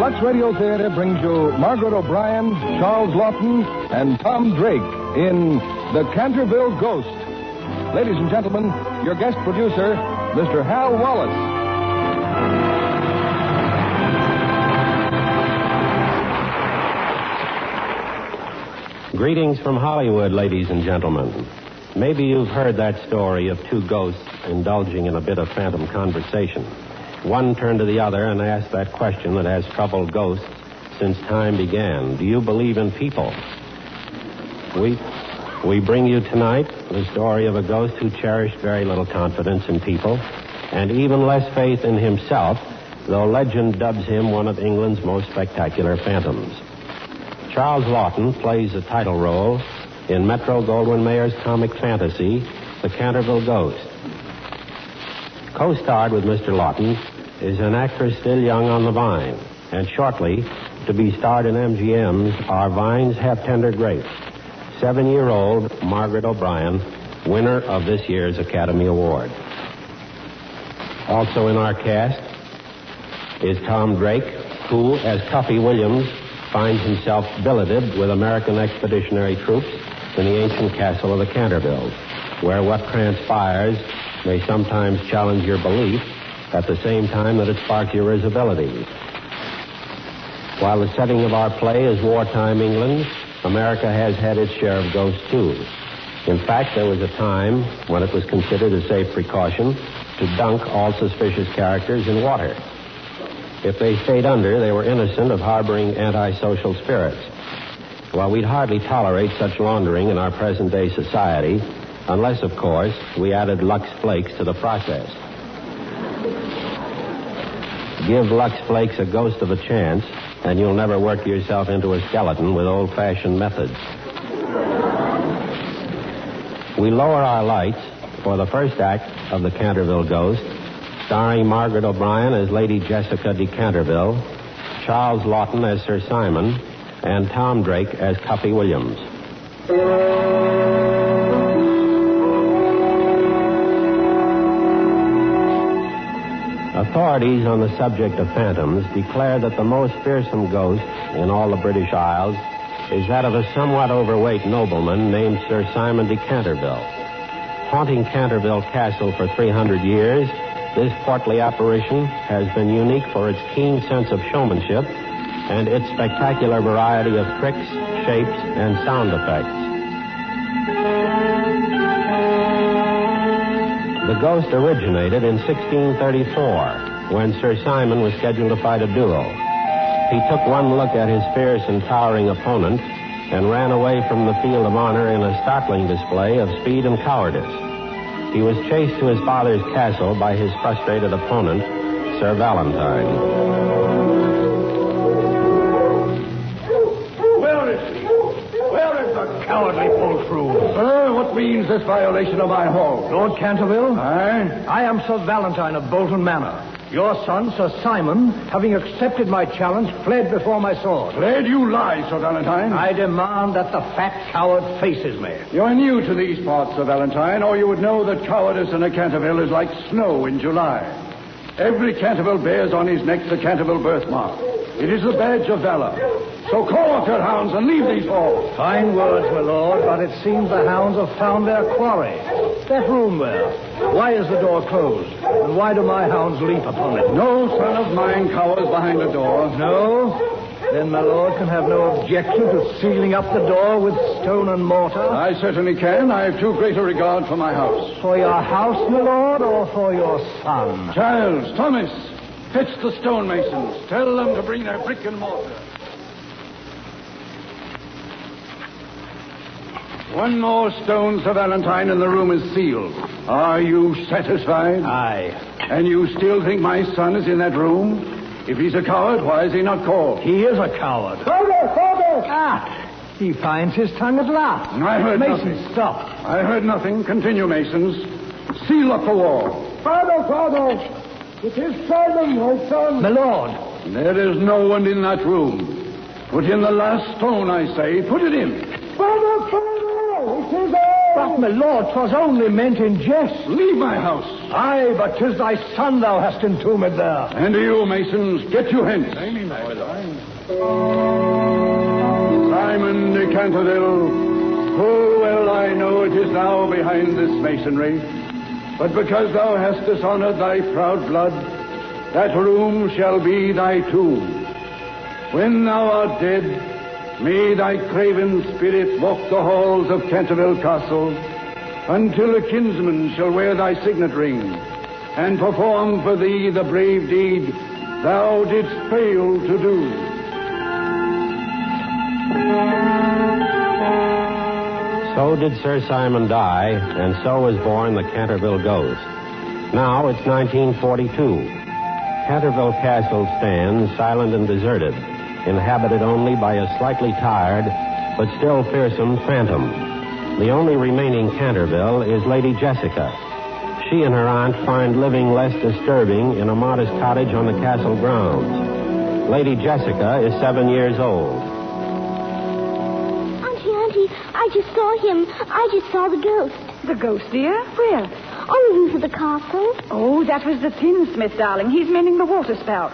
Lux Radio Theater brings you Margaret O'Brien, Charles Lawton, and Tom Drake in The Canterville Ghost. Ladies and gentlemen, your guest producer, Mr. Hal Wallace. Greetings from Hollywood, ladies and gentlemen. Maybe you've heard that story of two ghosts indulging in a bit of phantom conversation. One turned to the other and asked that question that has troubled ghosts since time began. Do you believe in people? We bring you tonight the story of a ghost who cherished very little confidence in people and even less faith in himself, though legend dubs him one of England's most spectacular phantoms. Charles Lawton plays a title role in Metro-Goldwyn-Mayer's comic fantasy, The Canterville Ghost. Co-starred with Mr. Lawton is an actress still young on the vine, and shortly to be starred in MGM's Our Vines Have Tender Grapes. 7-year-old Margaret O'Brien, winner of this year's Academy Award. Also in our cast is Tom Drake, who, as Cuffy Williams, finds himself billeted with American expeditionary troops in the ancient castle of the Cantervilles, where what transpires may sometimes challenge your belief at the same time that it sparks your risibility. While the setting of our play is wartime England, America has had its share of ghosts, too. In fact, there was a time when it was considered a safe precaution to dunk all suspicious characters in water. If they stayed under, they were innocent of harboring antisocial spirits. Well, we'd hardly tolerate such laundering in our present-day society, unless, of course, we added Lux Flakes to the process. Give Lux Flakes a ghost of a chance, and you'll never work yourself into a skeleton with old-fashioned methods. We lower our lights for the first act of The Canterville Ghost, starring Margaret O'Brien as Lady Jessica de Canterville, Charles Lawton as Sir Simon, and Tom Drake as Cuffy Williams. Authorities on the subject of phantoms declare that the most fearsome ghost in all the British Isles is that of a somewhat overweight nobleman named Sir Simon de Canterville. Haunting Canterville Castle for 300 years, this portly apparition has been unique for its keen sense of showmanship and its spectacular variety of tricks, shapes, and sound effects. The ghost originated in 1634, when Sir Simon was scheduled to fight a duel. He took one look at his fierce and towering opponent and ran away from the field of honor in a startling display of speed and cowardice. He was chased to his father's castle by his frustrated opponent, Sir Valentine. Where is he? Where is the cowardly poltroon? What means this violation of my hall? Lord Canterville? Aye? I am Sir Valentine of Bolton Manor. Your son, Sir Simon, having accepted my challenge, fled before my sword. Fled? You lie, Sir Valentine. I demand that the fat coward faces me. You're new to these parts, Sir Valentine, or you would know that cowardice in a Canterville is like snow in July. Every Canterville bears on his neck the Canterville birthmark. It is the badge of valor. So call off your hounds and leave these halls. Fine words, my lord, but it seems the hounds have found their quarry. That room there. Why is the door closed? And why do my hounds leap upon it? No son of mine cowers behind the door. No? Then my lord can have no objection to sealing up the door with stone and mortar? I certainly can. I have too great a regard for my house. For your house, my lord, or for your son? Giles, Thomas, fetch the stonemasons. Tell them to bring their brick and mortar. One more stone, Sir Valentine, and the room is sealed. Are you satisfied? Aye. And you still think my son is in that room? If he's a coward, why is he not called? He is a coward. Father! Ah! He finds his tongue at last. I heard Mason, nothing. stop. I heard nothing. Continue, Masons. Seal up the wall. Father! It is Simon, my son. My lord. There is no one in that room. Put in the last stone, I say. Put it in. Father! It is I! But, my lord, 'twas only meant in jest. Leave my house. Aye, but 'tis thy son thou hast entombed there. And you, Masons, get you hence. Simon de Canterville, full well I know it is thou behind this masonry, but because thou hast dishonored thy proud blood, that room shall be thy tomb. When thou art dead, may thy craven spirit walk the halls of Canterville Castle until a kinsman shall wear thy signet ring and perform for thee the brave deed thou didst fail to do. So did Sir Simon die, and so was born the Canterville Ghost. Now it's 1942. Canterville Castle stands silent and deserted, inhabited only by a slightly tired but still fearsome phantom. The only remaining Canterville is Lady Jessica. She and her aunt find living less disturbing in a modest cottage on the castle grounds. Lady Jessica is 7 years old. Auntie, I just saw him. I just saw the ghost. The ghost, dear? Where? On the roof of the castle. Oh, that was the tinsmith, darling. He's mending the water spout.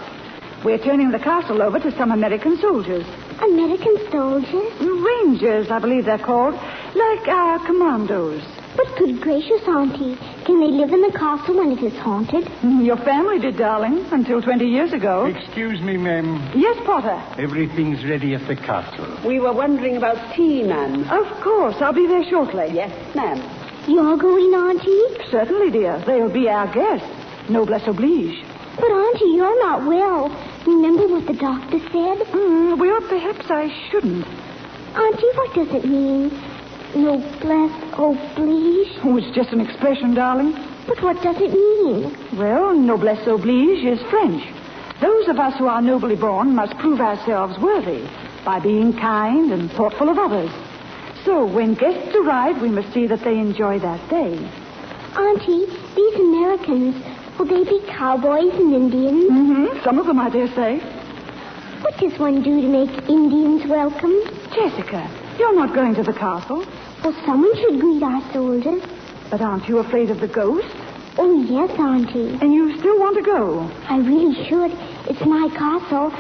We're turning the castle over to some American soldiers. American soldiers? Rangers, I believe they're called. Like our commandos. But good gracious, Auntie, can they live in the castle when it is haunted? Your family did, darling, until 20 years ago. Excuse me, ma'am. Yes, Potter. Everything's ready at the castle. We were wondering about tea, ma'am. Of course, I'll be there shortly. Yes, ma'am. You're going, Auntie? Certainly, dear. They'll be our guests. Noblesse oblige. But, Auntie, you're not well. Remember what the doctor said? Well, perhaps I shouldn't. Auntie, what does it mean? Noblesse oblige? Oh, it's just an expression, darling. But what does it mean? Well, noblesse oblige is French. Those of us who are nobly born must prove ourselves worthy by being kind and thoughtful of others. So when guests arrive, we must see that they enjoy their stay. Auntie, these Americans, will they be cowboys and Indians? Some of them, I dare say. What does one do to make Indians welcome? Jessica, you're not going to the castle. Well, someone should greet our soldiers. But aren't you afraid of the ghost? Oh, yes, Auntie. And you still want to go? I really should. It's my castle,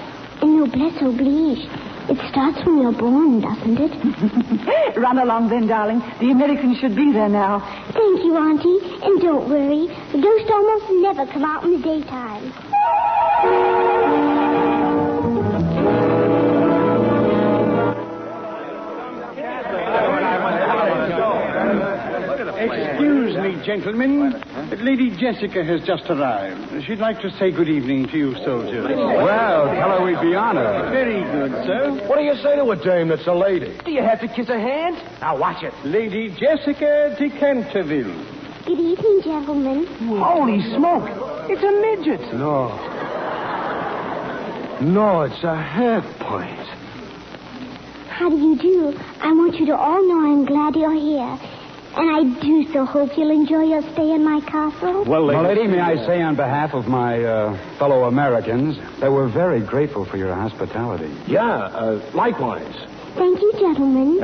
and noblesse oblige. It starts when you're born, doesn't it? Run along then, darling. The Americans should be there now. Thank you, Auntie. And don't worry. The ghosts almost never come out in the daytime. Excuse me, gentlemen. Lady Jessica has just arrived. She'd like to say good evening to you, soldiers. Well, tell her we'd be honored. Very good, sir. What do you say to a dame that's a lady? Do you have to kiss her hand? Now watch it. Lady Jessica de Canterville. Good evening, gentlemen. Holy smoke. It's a midget. No, it's a hair point. How do you do? I want you to all know I'm glad you're here. And I do so hope you'll enjoy your stay in my castle. Well, lady, may I say on behalf of my fellow Americans that we're very grateful for your hospitality. Yeah, likewise. Thank you, gentlemen.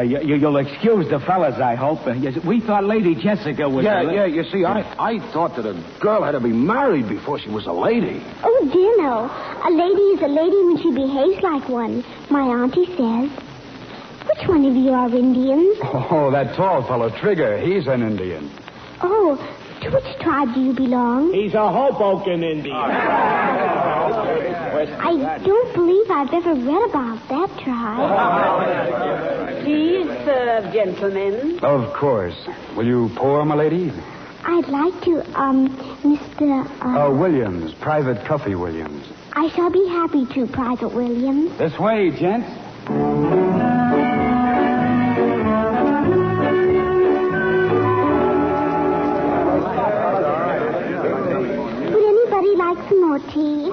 You'll excuse the fellas, I hope. We thought Lady Jessica was... Yeah, you see, I thought that a girl had to be married before she was a lady. Oh, dear no. A lady is a lady when she behaves like one, my auntie says. Which one of you are Indians? Oh, that tall fellow, Trigger, he's an Indian. Oh, to which tribe do you belong? He's a Hoboken Indian. I don't believe I've ever read about that tribe. Please serve, gentlemen. Of course. Will you pour, my lady? I'd like to, Mr. Williams, Private Cuffy Williams. I shall be happy to, Private Williams. This way, gents. Like some more tea?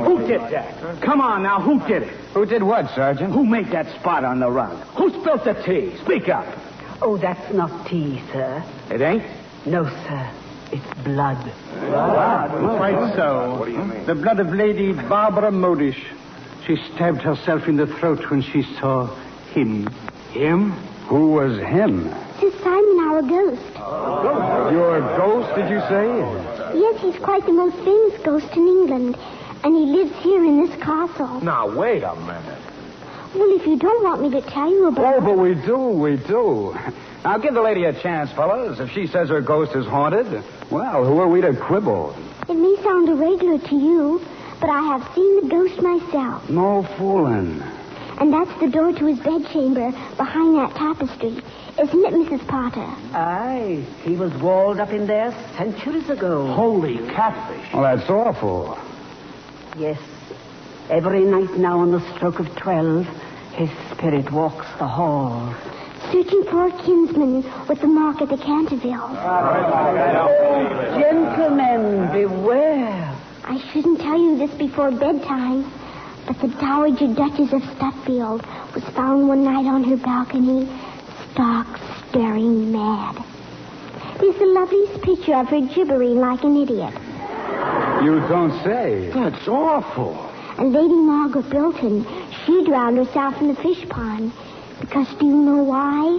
Who did that? Come on now, who did it? Who did what, Sergeant? Who made that spot on the rug? Who spilt the tea? Speak up. Oh, that's not tea, sir. It ain't? No, sir. It's blood. Quite so. What do you mean? The blood of Lady Barbara Modish. She stabbed herself in the throat when she saw him. Him? Who was him? It's Simon, our ghost. Your ghost, did you say? Yes, he's quite the most famous ghost in England. And he lives here in this castle. Now, wait a minute. Well, if you don't want me to tell you about Oh, but we do. Now, give the lady a chance, fellas. If she says her ghost is haunted, well, who are we to quibble? it may sound irregular to you, but I have seen the ghost myself. No fooling. And that's the door to his bedchamber behind that tapestry. Isn't it, Mrs. Potter? Aye, he was walled up in there centuries ago. Holy catfish. Well, that's awful. Yes. Every night now on the stroke of 12, his spirit walks the halls. Searching for a kinsman with the mark at the Canterville. Gentlemen, beware. I shouldn't tell you this before bedtime, but the Dowager Duchess of Stutfield was found one night on her balcony, stark, staring mad. There's the loveliest picture of her gibbering like an idiot. You don't say. That's awful. And Lady Margaret Bilton, she drowned herself in the fish pond. Because do you know why?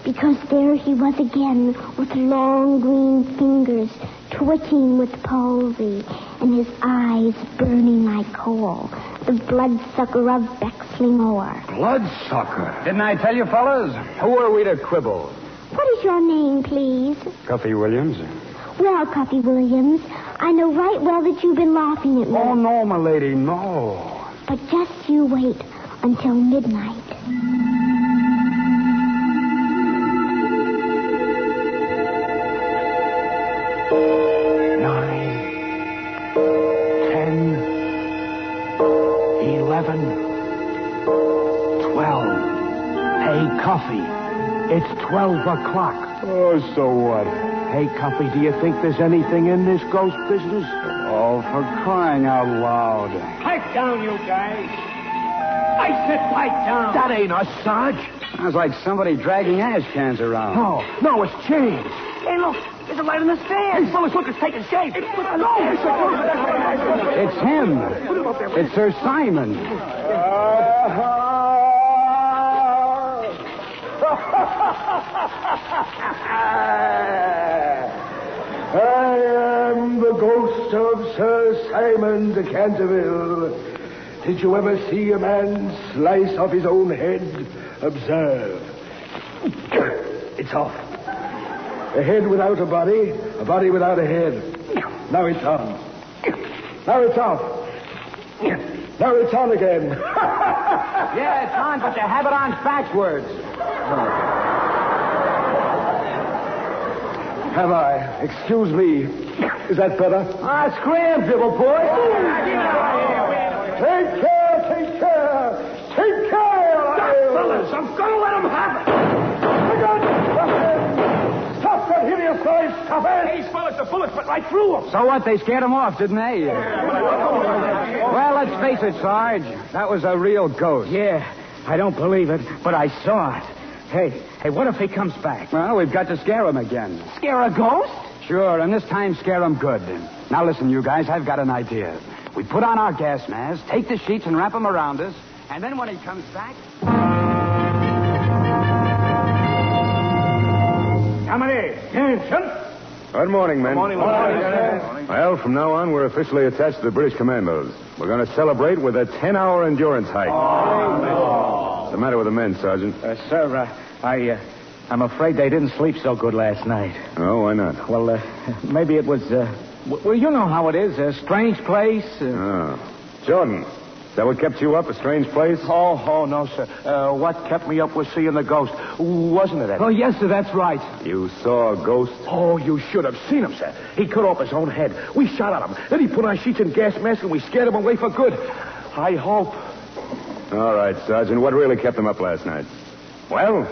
Because there he was again, with long green fingers twitching with palsy, and his eyes burning like coal. The bloodsucker of Bexleymoor. Bloodsucker. Didn't I tell you, fellas? Who are we to quibble? What is your name, please? Cuffy Williams. Well, Cuffy Williams, I know right well that you've been laughing at me. Oh, no, my lady, no. But just you wait until midnight. 9, 10, 11, 12. Hey, Cuffy, it's 12 o'clock. Oh, so what? Hey, Cuffy, do you think there's anything in this ghost business? Oh, for crying out loud. Pipe down, you guys. I said pipe down. That ain't us, Sarge. Sounds like somebody dragging ash cans around. No, it's changed. Hey, look. There's a light on the stairs. Hey, fellas, look, it's taking shape. It's him. It's Sir Simon. I am the ghost of Sir Simon de Canterville. Did you ever see a man slice off his own head? Observe. It's off. A head without a body without a head. Now it's on. Now it's off. Now it's on again. Yeah, it's on, but you have it on backwards. Have I? Excuse me. Is that better? Scram, Dibble boy. Take care, take care. Take care. Fellas, I'm going to let him have it. Stop that hideous noise. Stop it. These fellas, the bullets went right through them. So what? They scared him off, didn't they? Well, let's face it, Sarge. That was a real ghost. Yeah, I don't believe it, but I saw it. Hey, what if he comes back? Well, we've got to scare him again. Scare a ghost? Sure, and this time scare him good. Now listen, you guys, I've got an idea. We put on our gas masks, take the sheets and wrap them around us, and then when he comes back... Good morning, men. Morning. Well, from now on, we're officially attached to the British Commandos. We're going to celebrate with a 10-hour endurance hike. What's the matter with the men, Sergeant? Sir, I'm afraid they didn't sleep so good last night. Oh, why not? Well, maybe it was, well, you know how it is, a strange place. Jordan, is that what kept you up, a strange place? Oh, no, sir. What kept me up was seeing the ghost. Wasn't it, Eddie? Oh, yes, sir, that's right. You saw a ghost? Oh, you should have seen him, sir. He cut off his own head. We shot at him. Then he put on sheets and gas masks, and we scared him away for good. I hope. All right, Sergeant. What really kept them up last night? Well,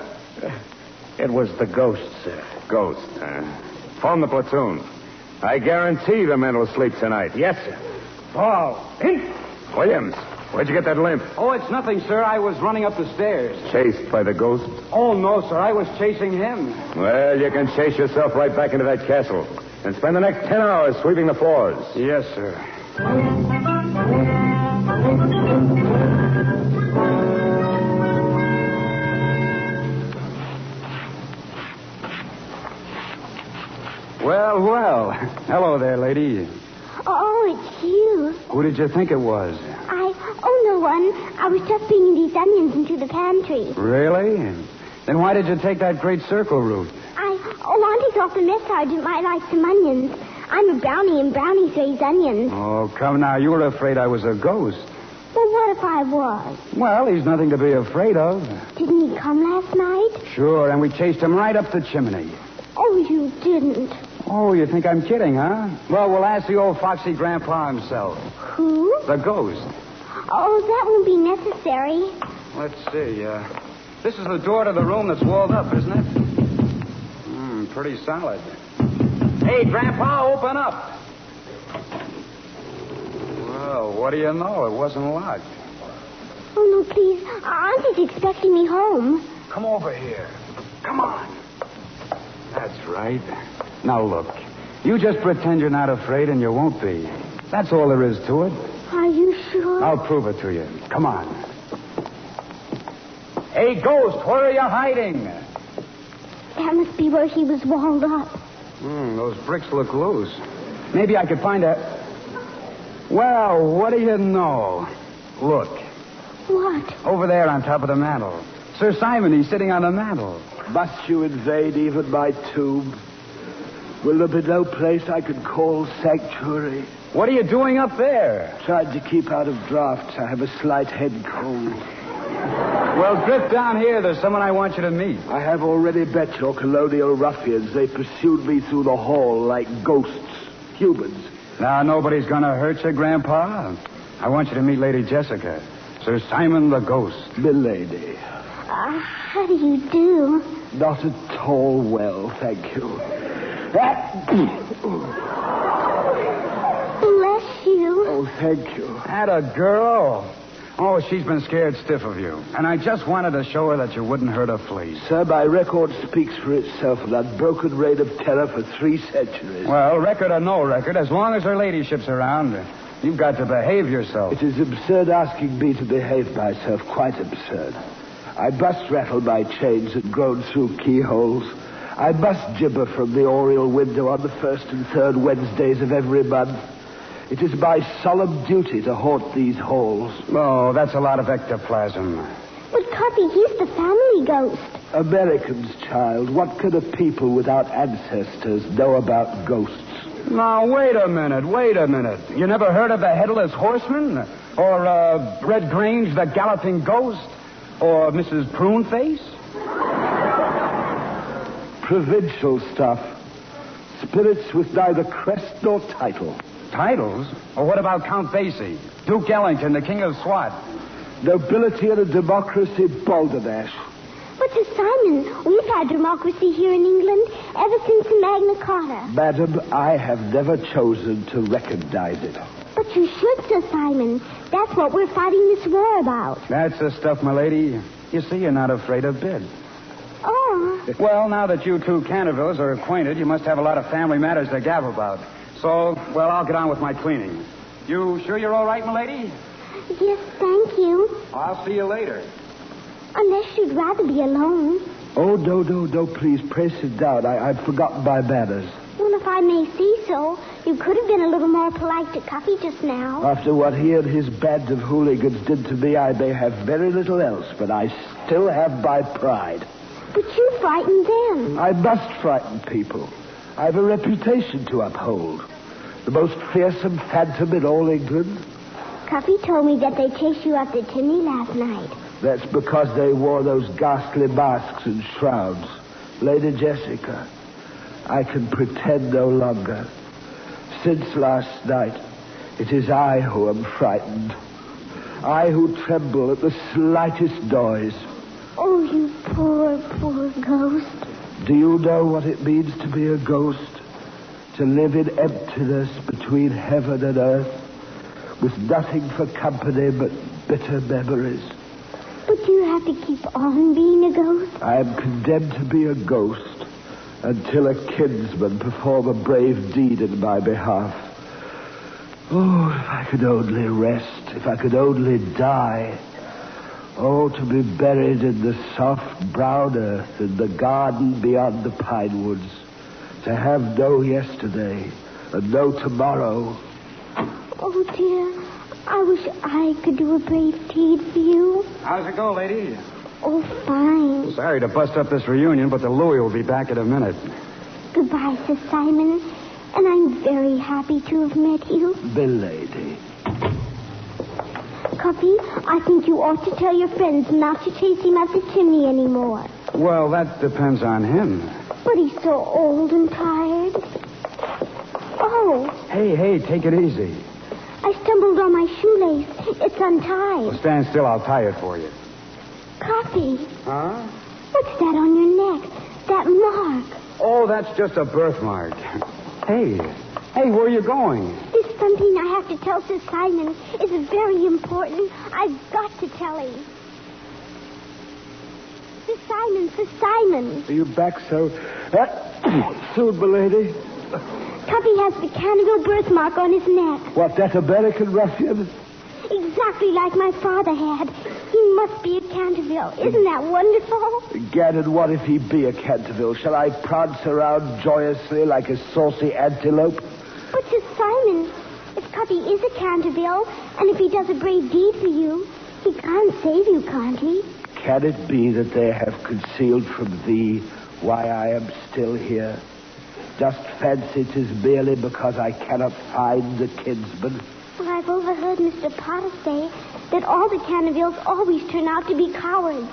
it was the ghost, sir. Ghost, huh? Form the platoon. I guarantee the men will sleep tonight. Yes, sir. Fall. In. Williams, where'd you get that limp? Oh, it's nothing, sir. I was running up the stairs. Chased by the ghost? Oh, no, sir. I was chasing him. Well, you can chase yourself right back into that castle and spend the next 10 hours sweeping the floors. Yes, sir. Well. Hello there, lady. Oh, Oh, it's you. Who did you think it was? No one. I was just bringing these onions into the pantry. Really? Then why did you take that great circle route? Auntie thought the mess sergeant might like some onions. I'm a brownie, and brownies raise onions. Oh, come now. You were afraid I was a ghost. Well, what if I was? Well, he's nothing to be afraid of. Didn't he come last night? Sure, and we chased him right up the chimney. Oh, you didn't. Oh, you think I'm kidding, huh? Well, we'll ask the old foxy grandpa himself. Who? The ghost. Oh, that won't be necessary. Let's see. This is the door to the room that's walled up, isn't it? Pretty solid. Hey, Grandpa, open up. Well, what do you know? It wasn't locked. Oh, no, please. Auntie's expecting me home. Come over here. Come on. That's right. Now, look. You just pretend you're not afraid and you won't be. That's all there is to it. Are you sure? I'll prove it to you. Come on. Hey, Ghost, where are you hiding? That must be where he was walled up. Those bricks look loose. Maybe I could find a... Well, what do you know? Look. What? Over there on top of the mantel. Sir Simon, he's sitting on the mantel. Must you invade even my tomb? Will there be no place I can call sanctuary? What are you doing up there? Trying to keep out of drafts. I have a slight head cold. Well, drift down here. There's someone I want you to meet. I have already met your colonial ruffians. They pursued me through the hall like ghosts. Humans. Now, nobody's going to hurt you, Grandpa. I want you to meet Lady Jessica. Sir Simon the Ghost. Milady. How do you do? Not at all well, thank you. Bless you. Oh, thank you. Atta girl. Oh, she's been scared stiff of you. And I just wanted to show her that you wouldn't hurt a flea. Sir, my record speaks for itself. An unbroken reign of terror for 3 centuries. Well, record or no record, as long as her ladyship's around, you've got to behave yourself. It is absurd asking me to behave myself. Quite absurd. I must rattle my chains and groan through keyholes. I must gibber from the oriel window on the 1st and 3rd Wednesdays of every month. It is my solemn duty to haunt these halls. Oh, that's a lot of ectoplasm. But, Cuffy, he's the family ghost. Americans, child. What can a people without ancestors know about ghosts? Now, wait a minute. You never heard of the Headless Horseman? Or, Red Grange, the Galloping Ghost? Or Mrs. Pruneface? Provincial stuff. Spirits with neither crest nor title. Titles? Or what about Count Basie? Duke Ellington, the King of Swat? Nobility and a democracy, balderdash. But, Sir Simon, we've had democracy here in England ever since the Magna Carta. Madam, I have never chosen to recognize it. But you should, Sir Simon. That's what we're fighting this war about. That's the stuff, my lady. You see, you're not afraid of bid. Oh. Well, now that you two Cantervilles are acquainted, you must have a lot of family matters to gab about. So, well, I'll get on with my cleaning. You sure you're all right, my lady? Yes, thank you. I'll see you later. Unless you'd rather be alone. Oh, no, please, pray sit down. I've forgotten my manners. Well, if I may say so, you could have been a little more polite to Cuffy just now. After what he and his band of hooligans did to me, I may have very little else, but I still have my pride. But you frightened them. I must frighten people. I have a reputation to uphold. The most fearsome phantom in all England. Cuffy told me that they chased you up the chimney last night. That's because they wore those ghastly masks and shrouds. Lady Jessica, I can pretend no longer. Since last night, it is I who am frightened. I who tremble at the slightest noise. Oh, you poor ghost. Do you know what it means to be a ghost? To live in emptiness between heaven and earth, with nothing for company but bitter memories. But you have to keep on being a ghost? I am condemned to be a ghost until a kinsman perform a brave deed in my behalf. Oh, if I could only rest, if I could only die. Oh, to be buried in the soft brown earth in the garden beyond the pine woods. To have no yesterday and no tomorrow. Oh, dear. I wish I could do a brave deed for you. How's it go, lady? Oh, fine. Sorry to bust up this reunion, but the Louie will be back in a minute. Goodbye, Sir Simon. And I'm very happy to have met you. Belady. Cuffy, I think you ought to tell your friends not to chase him up the chimney anymore. Well, that depends on him. But he's so old and tired. Oh, Hey, take it easy. I stumbled on my shoelace. It's untied. Well, stand still. I'll tie it for you. Cuffy, Huh? what's that on your neck? That mark. Oh, that's just a birthmark. Hey, where are you going? There's something I have to tell Sir Simon. It's very important. I've got to tell him. Sir Simon. Are you back so soon, milady? Cuffy has the Canterville birthmark on his neck. What, that American ruffian? Exactly like my father had. He must be a Canterville. Isn't that wonderful? Gad, and what if he be a Canterville? Shall I prance around joyously like a saucy antelope? But Sir Simon, if Cuffy is a Canterville, and if he does a brave deed for you, he can't save you, can't he? Can it be that they have concealed from thee why I am still here? Dost fancy 'tis merely because I cannot find the kinsman? Well, I've overheard Mr. Potter say that all the Cantervilles always turn out to be cowards.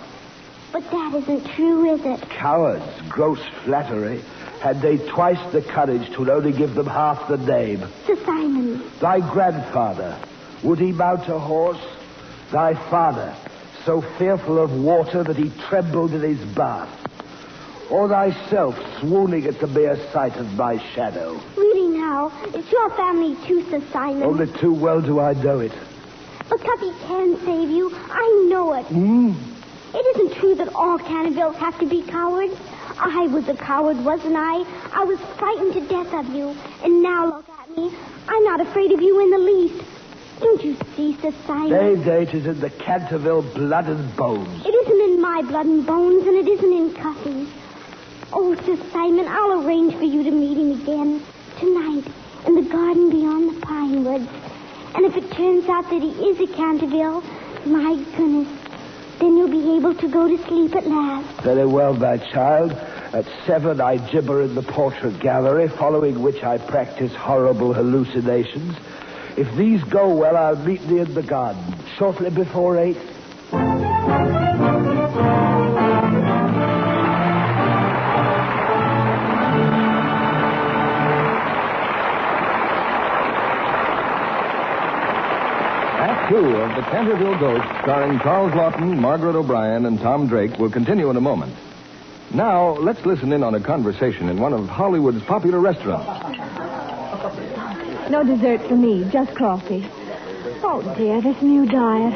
But that isn't true, is it? Cowards, gross flattery. Had they twice the courage, 'twould only give them half the name. Sir Simon. Thy grandfather, would he mount a horse? Thy father, so fearful of water that he trembled in his bath? Or thyself, swooning at the mere sight of my shadow? Really now, it's your family too, Sir Simon. Only too well do I know it. But Cuffy can save you. I know it. It isn't true that all Cantervilles have to be cowards. I was a coward, wasn't I? I was frightened to death of you. And now look at me. I'm not afraid of you in the least. Don't you see, Sir Simon? Nay, it is in the Canterville blood and bones. It isn't in my blood and bones, and it isn't in Cuffy's. Oh, Sir Simon, I'll arrange for you to meet him again tonight in the garden beyond the pine woods. And if it turns out that he is a Canterville, my goodness, then you'll be able to go to sleep at last. Very well, my child. At 7, I gibber in the portrait gallery, following which I practice horrible hallucinations. If these go well, I'll meet thee in the garden shortly before 8. Act 2 of The Canterville Ghost, starring Charles Lawton, Margaret O'Brien, and Tom Drake, will continue in a moment. Now, let's listen in on a conversation in one of Hollywood's popular restaurants. No dessert for me, just coffee. Oh, dear, this new diet.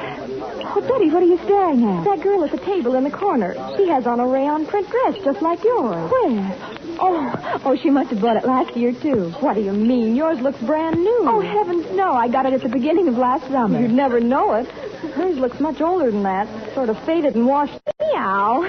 Oh, Betty, what are you staring at? That girl at the table in the corner. She has on a rayon print dress just like yours. Where? Oh, she must have bought it last year, too. What do you mean? Yours looks brand new. Oh, heavens, no. I got it at the beginning of last summer. You'd never know it. Hers looks much older than that. Sort of faded and washed. Meow.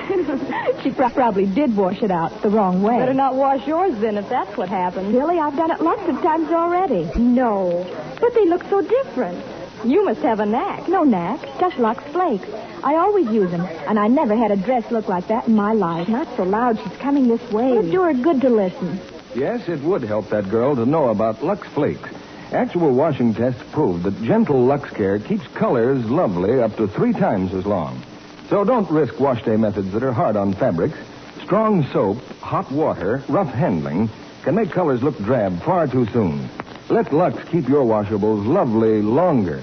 She probably did wash it out the wrong way. Better not wash yours then if that's what happened. Really? I've done it lots of times already. No. But they look so different. You must have a knack. No knack, just Lux Flakes. I always use them, and I never had a dress look like that in my life. Not so loud. She's coming this way. It'd do her good to listen. Yes, it would help that girl to know about Lux Flakes. Actual washing tests prove that gentle Lux Care keeps colors lovely up to 3 times as long. So don't risk wash day methods that are hard on fabrics. Strong soap, hot water, rough handling can make colors look drab far too soon. Let Lux keep your washables lovely longer.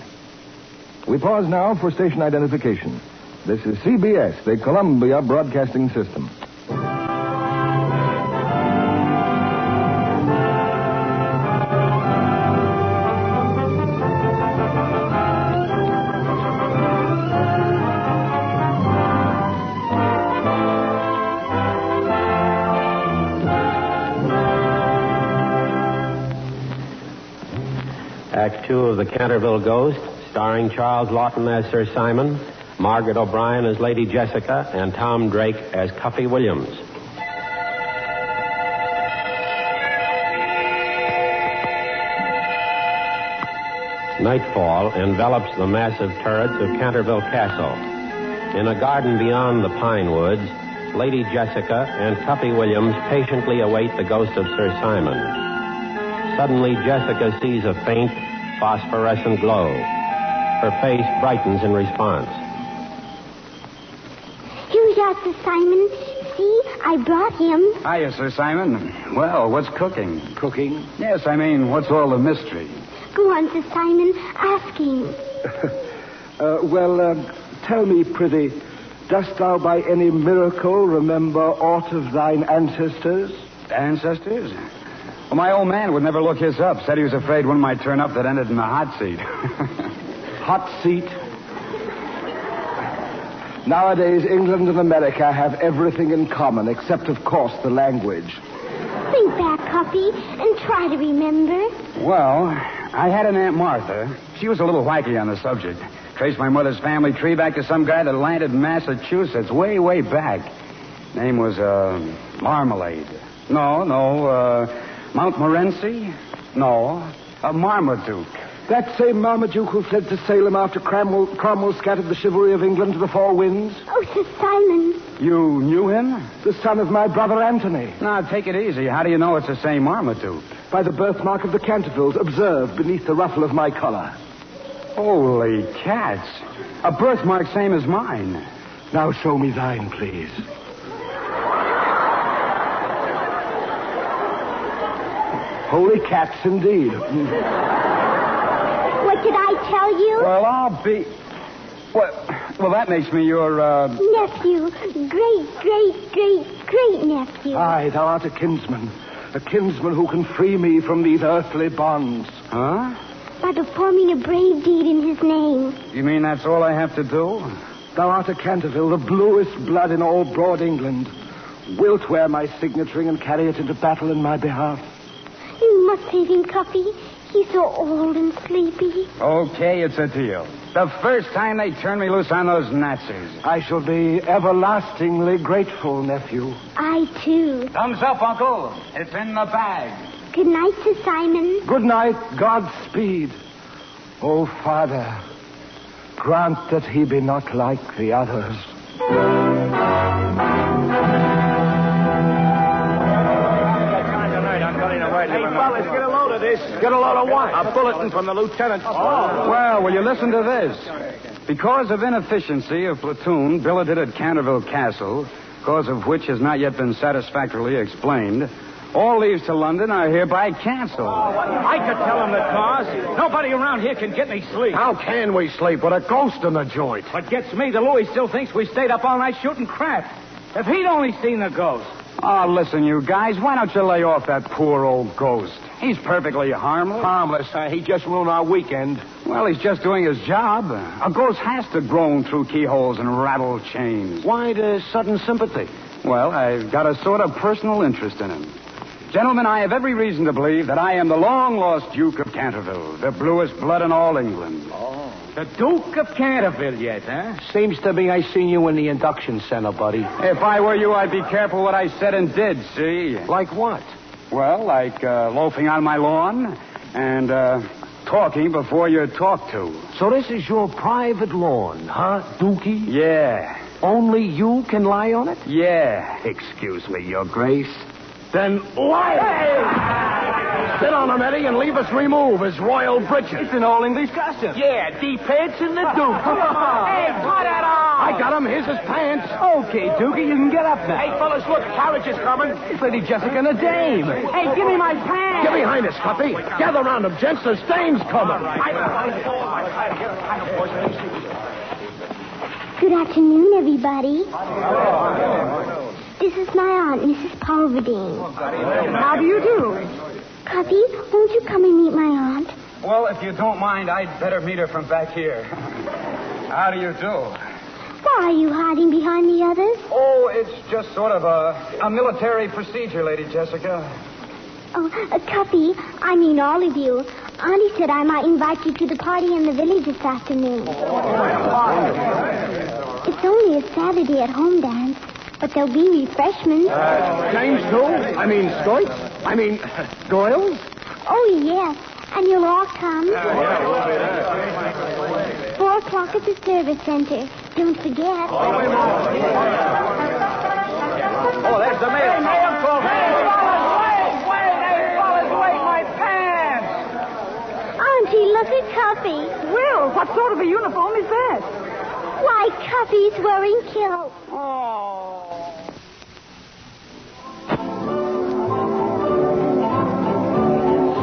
We pause now for station identification. This is CBS, the Columbia Broadcasting System. Act 2 of The Canterville Ghost, starring Charles Lawton as Sir Simon, Margaret O'Brien as Lady Jessica, and Tom Drake as Cuffy Williams. Nightfall envelops the massive turrets of Canterville Castle. In a garden beyond the pine woods, Lady Jessica and Cuffy Williams patiently await the ghost of Sir Simon. Suddenly, Jessica sees a faint, phosphorescent glow. Her face brightens in response. Here we are, Sir Simon. See, I brought him. Hiya, Sir Simon. Well, what's cooking? Cooking? Yes, I mean, what's all the mystery? Go on, Sir Simon. Ask him. Tell me, prithee, dost thou by any miracle remember aught of thine ancestors? Ancestors? Well, my old man would never look his up. Said he was afraid one might turn up that ended in the hot seat. Hot seat? Nowadays, England and America have everything in common, except, of course, the language. Think back, Cuffy, and try to remember. Well, I had an Aunt Martha. She was a little wacky on the subject. Traced my mother's family tree back to some guy that landed in Massachusetts way, way back. Name was, Marmalade. No, Montmorency? No, Marmaduke. That same Marmaduke who fled to Salem after Cromwell scattered the chivalry of England to the four winds? Oh, Sir Simon. You knew him? The son of my brother Anthony. Now, take it easy. How do you know it's the same Marmaduke? By the birthmark of the Cantervilles observed beneath the ruffle of my collar. Holy cats. A birthmark same as mine. Now show me thine, please. Holy cats, indeed. What did I tell you? Well, I'll be... Well, that makes me your, Nephew. Great nephew. Aye, thou art a kinsman. A kinsman who can free me from these earthly bonds. Huh? By performing a brave deed in his name. You mean that's all I have to do? Thou art a Canterville, the bluest blood in all broad England. Wilt wear my signet ring and carry it into battle in my behalf? You must save him, Cuffy. He's so old and sleepy. Okay, it's a deal. The first time they turn me loose on those Nazis. I shall be everlastingly grateful, nephew. I, too. Thumbs up, Uncle. It's in the bag. Good night, Sir Simon. Good night, Godspeed. Oh, Father, grant that he be not like the others. Hey, fellas, get a load of this. Get a load of what? A bulletin from the lieutenant. Well, will you listen to this? Because of inefficiency of platoon billeted at Canterville Castle, cause of which has not yet been satisfactorily explained, all leaves to London are hereby canceled. I could tell him the cause. Nobody around here can get me sleep. How can we sleep with a ghost in the joint? What gets me, the Louis still thinks we stayed up all night shooting crap. If he'd only seen the ghost. Oh, listen, you guys, why don't you lay off that poor old ghost? He's perfectly harmless. Harmless. He just ruined our weekend. Well, he's just doing his job. A ghost has to groan through keyholes and rattle chains. Why the sudden sympathy? Well, I've got a sort of personal interest in him. Gentlemen, I have every reason to believe that I am the long-lost Duke of Canterville, the bluest blood in all England. Oh. The Duke of Canterville yet, huh? Seems to me I seen you in the induction center, buddy. If I were you, I'd be careful what I said and did, see? Like what? Well, like loafing on my lawn and talking before you're talked to. So this is your private lawn, huh, Dookie? Yeah. Only you can lie on it? Yeah. Excuse me, Your Grace. Then lie! Hey! Sit on him, Eddie, and leave us remove his royal breeches. It's an all-English costume. Yeah, deep pants and the Duke. Come on. Hey, put it on. I got him. Here's his pants. Okay, Dookie, you can get up now. Hey, fellas, look, carriage is coming. It's Lady Jessica and a dame. Hey, give me my pants. Get behind us, Cuffy. Gather round him, gents. There's dames coming. Good afternoon, everybody. This is my aunt, Mrs. Pulverdine. How do you do? Cuffy, won't you come and meet my aunt? Well, if you don't mind, I'd better meet her from back here. How do you do? Why are you hiding behind the others? Oh, it's just sort of a military procedure, Lady Jessica. Oh, Cuffy, I mean all of you. Auntie said I might invite you to the party in the village this afternoon. It's only a Saturday at home dance, but there'll be refreshments. James, too? I mean, Stoits? I mean, Doyle's? Oh, yes. And you'll all come? 4 o'clock at the service center. Don't forget. Oh, there's the mail. Wait, my pants! Auntie, look at Cuffy. Will, what sort of a uniform is that? Why, Cuffy's wearing kilts.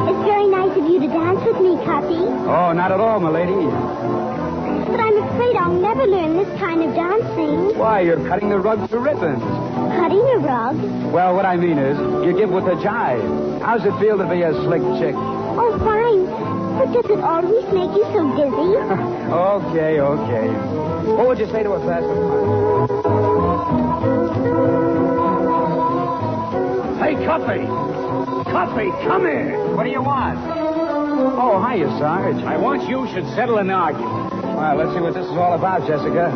It's very nice of you to dance with me, Cuffy. Oh, not at all, milady. But I'm afraid I'll never learn this kind of dancing. Why, you're cutting the rug to ribbons. Cutting a rug? Well, what I mean is, you give with a jive. How's it feel to be a slick chick? Oh, fine. But does it always make you so dizzy? Okay. What would you say to a glass of wine? Hey, Cuffy, come here. What do you want? Oh, hiya, Sarge. I want you should settle an argument. Well, let's see what this is all about, Jessica.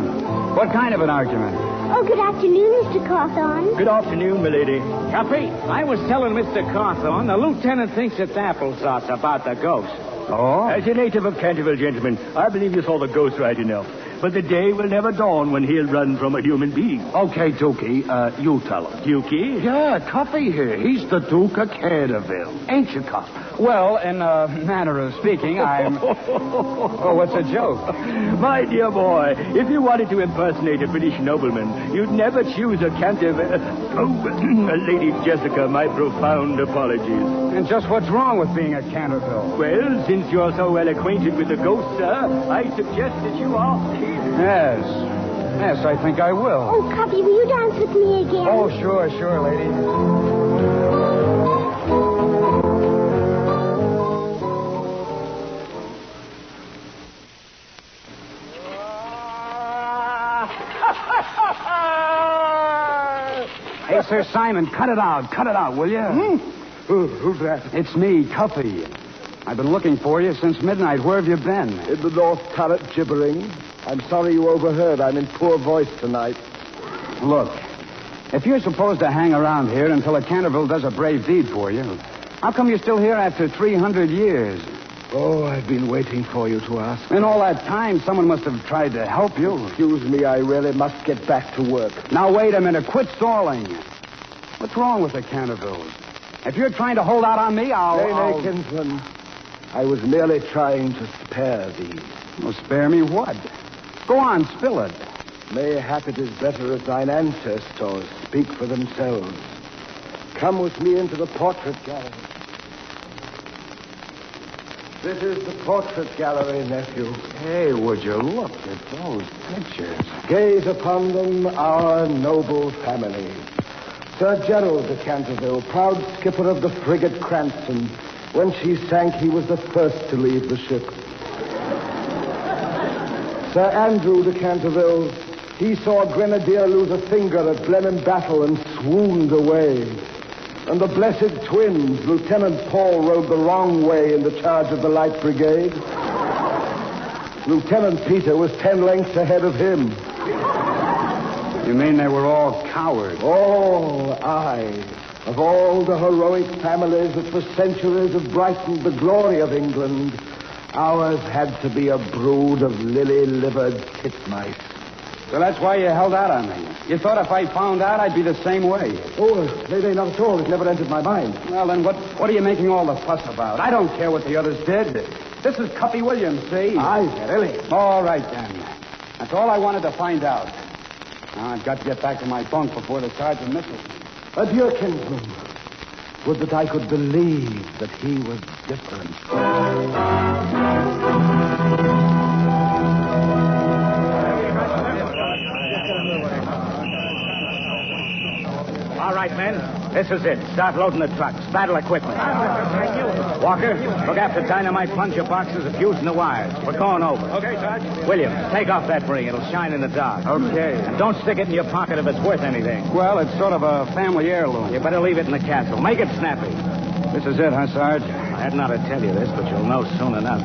What kind of an argument? Oh, good afternoon, Mr. Cawthorn. Good afternoon, milady. Cuffy, I was telling Mr. Cawthorn the lieutenant thinks it's applesauce about the ghost. Oh? As a native of Canterville, gentlemen, I believe you saw the ghost right enough. But the day will never dawn when he'll run from a human being. Okay, Dookie, you tell him. Dukey? Yeah, Cuffy here. He's the Duke of Canterville. Ain't you, Cuff? Well, in a manner of speaking, I'm... Oh, what's a joke? My dear boy, if you wanted to impersonate a British nobleman, you'd never choose a Canterville... Lady Jessica, my profound apologies. And just what's wrong with being a Canterville? Well, since you're so well acquainted with the ghost, sir, I suggest that you are... Yes, I think I will. Oh, Cuffy, will you dance with me again? Oh, sure, lady. Hey, Sir Simon, cut it out, will you? Who's that? It's me, Cuffy. I've been looking for you since midnight. Where have you been? In the North Turret, gibbering. I'm sorry you overheard. I'm in poor voice tonight. Look, if you're supposed to hang around here until a Canterville does a brave deed for you, how come you're still here after 300 years? Oh, I've been waiting for you to ask. In all that time, someone must have tried to help you. Excuse me, I really must get back to work. Now, wait a minute. Quit stalling. What's wrong with the Cantervilles? If you're trying to hold out on me, Nay, kinsman. I was merely trying to spare thee. Well, spare me what? Go on, spill it. Mayhap it is better if thine ancestors speak for themselves. Come with me into the portrait gallery. This is the portrait gallery, nephew. Hey, would you look at those pictures? Gaze upon them, our noble family. Sir Gerald de Canterville, proud skipper of the frigate Cranston. When she sank, he was the first to leave the ship. Sir Andrew de Canterville, he saw a grenadier lose a finger at Blenheim battle and swooned away. And the blessed twins, Lieutenant Paul, rode the wrong way in the charge of the Light Brigade. Lieutenant Peter was 10 lengths ahead of him. You mean they were all cowards? Oh, aye. Of all the heroic families that for centuries have brightened the glory of England, ours had to be a brood of lily-livered titmice. So that's why you held out on me. You thought if I found out, I'd be the same way. Oh, maybe not at all. It never entered my mind. Well, then what are you making all the fuss about? I don't care what the others did. This is Cuffy Williams, see? Aye, really. All right, then. That's all I wanted to find out. Now, I've got to get back to my bunk before the sergeant misses. Adieu, kinsman. Would that I could believe that he was different. All right, men. This is it. Start loading the trucks. Battle equipment. Walker, look after dynamite plunger boxes and fusing the wires. We're going over. Okay, Sarge. William, take off that ring. It'll shine in the dark. Okay. And don't stick it in your pocket if it's worth anything. Well, it's sort of a family heirloom. You better leave it in the castle. Make it snappy. This is it, huh, Sarge? I hadn't ought to tell you this, but you'll know soon enough.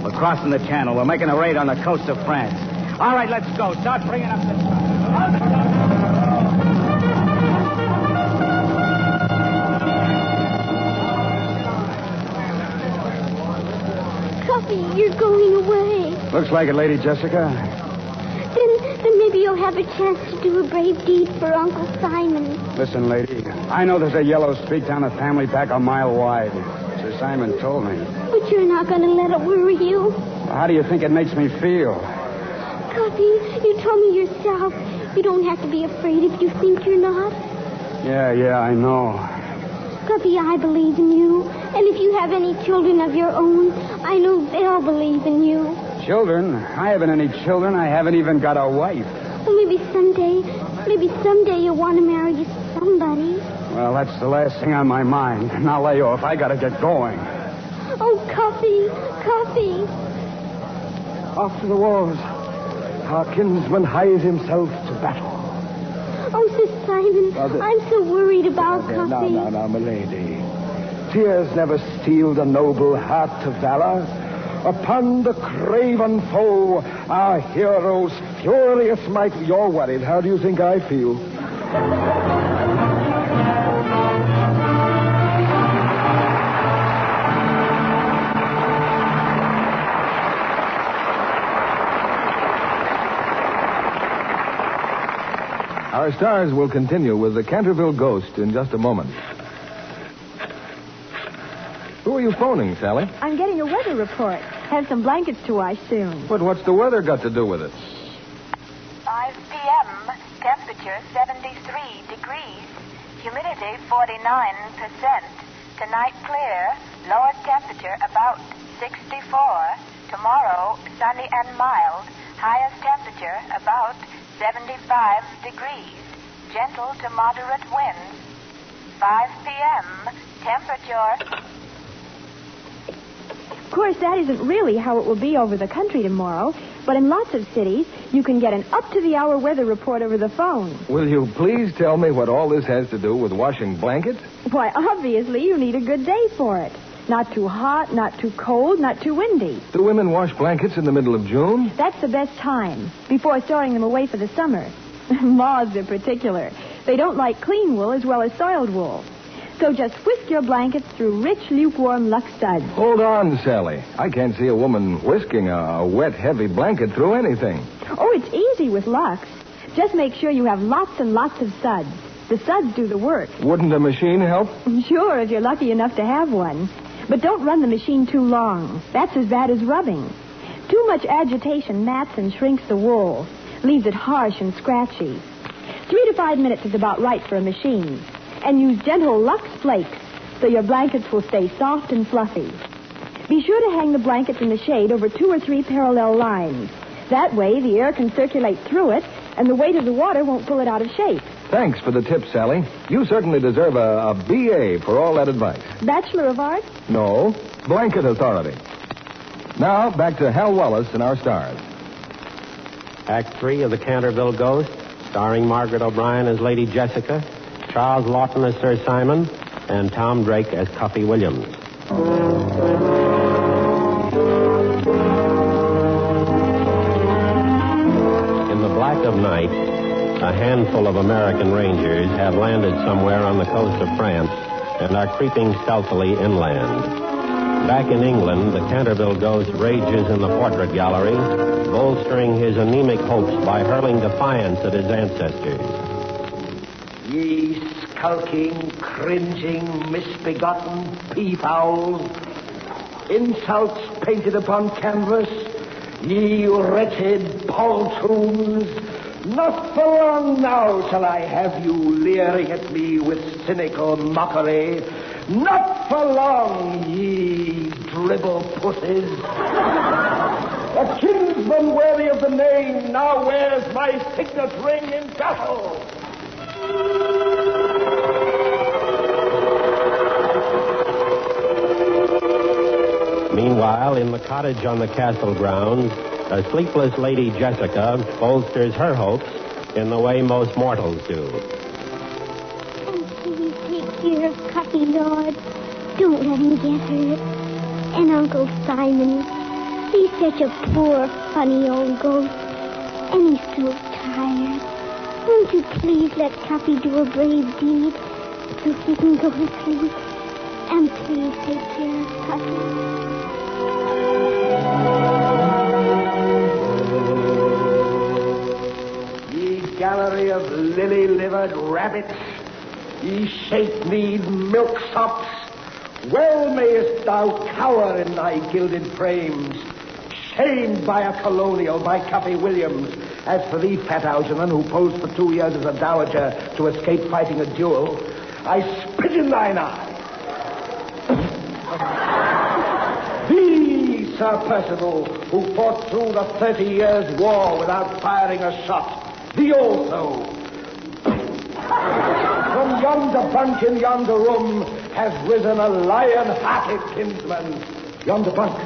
We're crossing the channel. We're making a raid on the coast of France. All right, let's go. Start bringing up the trucks. Cuffy, you're going away. Looks like it, Lady Jessica. Then maybe you'll have a chance to do a brave deed for Uncle Simon. Listen, lady, I know there's a yellow streak down the family back a mile wide. Sir Simon told me. But you're not going to let it worry you. How do you think it makes me feel? Cuffy, you told me yourself. You don't have to be afraid if you think you're not. Yeah, I know. Cuffy, I believe in you. And if you have any children of your own, I know they'll believe in you. Children? I haven't any children. I haven't even got a wife. Well, maybe someday you'll want to marry somebody. Well, that's the last thing on my mind. Now lay off. I gotta get going. Oh, Cuffy. Off to the wars. Our kinsman hies himself to battle. Oh, Sir Simon, I'm so worried about Cuffy. Now, milady. Tears never steeled a noble heart to valor. Upon the craven foe, our hero's furious might. You're worried. How do you think I feel? Our stars will continue with the Canterville Ghost in just a moment. Who are you phoning, Sally? I'm getting a weather report. Have some blankets to wash soon. But what's the weather got to do with it? 5 p.m., temperature 73 degrees, humidity 49%. Tonight clear, lowest temperature about 64. Tomorrow sunny and mild, highest temperature about 75 degrees, gentle to moderate winds. 5 p.m., temperature... Of course, that isn't really how it will be over the country tomorrow, but in lots of cities, you can get an up-to-the-hour weather report over the phone. Will you please tell me what all this has to do with washing blankets? Why, obviously, you need a good day for it. Not too hot, not too cold, not too windy. Do women wash blankets in the middle of June? That's the best time, before storing them away for the summer. Moths in particular. They don't like clean wool as well as soiled wool. So just whisk your blankets through rich, lukewarm Lux suds. Hold on, Sally. I can't see a woman whisking a wet, heavy blanket through anything. Oh, it's easy with Lux. Just make sure you have lots and lots of suds. The suds do the work. Wouldn't a machine help? Sure, if you're lucky enough to have one. But don't run the machine too long. That's as bad as rubbing. Too much agitation mats and shrinks the wool. Leaves it harsh and scratchy. 3 to 5 minutes is about right for a machine. And use gentle Lux Flakes so your blankets will stay soft and fluffy. Be sure to hang the blankets in the shade over 2 or 3 parallel lines. That way, the air can circulate through it, and the weight of the water won't pull it out of shape. Thanks for the tip, Sally. You certainly deserve a B.A. for all that advice. Bachelor of Arts? No, blanket authority. Now, back to Hal Wallace and our stars. Act 3 of The Canterville Ghost, starring Margaret O'Brien as Lady Jessica, Charles Lawton as Sir Simon, and Tom Drake as Cuffy Williams. In the black of night, a handful of American Rangers have landed somewhere on the coast of France and are creeping stealthily inland. Back in England, the Canterville Ghost rages in the portrait gallery, bolstering his anemic hopes by hurling defiance at his ancestors. Ye skulking, cringing, misbegotten peafowls, insults painted upon canvas, ye wretched poltroons, not for long now shall I have you leering at me with cynical mockery. Not for long, ye dribble pussies. A kinsman worthy of the name now wears my signet ring in battle. Meanwhile, in the cottage on the castle grounds, a sleepless Lady Jessica bolsters her hopes in the way most mortals do. Oh, please take care of Cuffy, Lord. Don't let him get hurt. And Uncle Simon, he's such a poor, funny old ghost. And he's so tired. Won't you please let Cuffy do a brave deed so he can go to sleep? And please take care of Cuffy. habits. Ye shape-kneed milksops. Well mayest thou cower in thy gilded frames, shamed by a colonial, by Cuffy Williams. As for thee, Pat Algernon, who posed for 2 years as a dowager to escape fighting a duel, I spit in thine eye. Thee, Sir Percival, who fought through the 30 years' war without firing a shot, thee also. From yonder bunk in yonder room has risen a lion-hearted kinsman. Yonder bunk.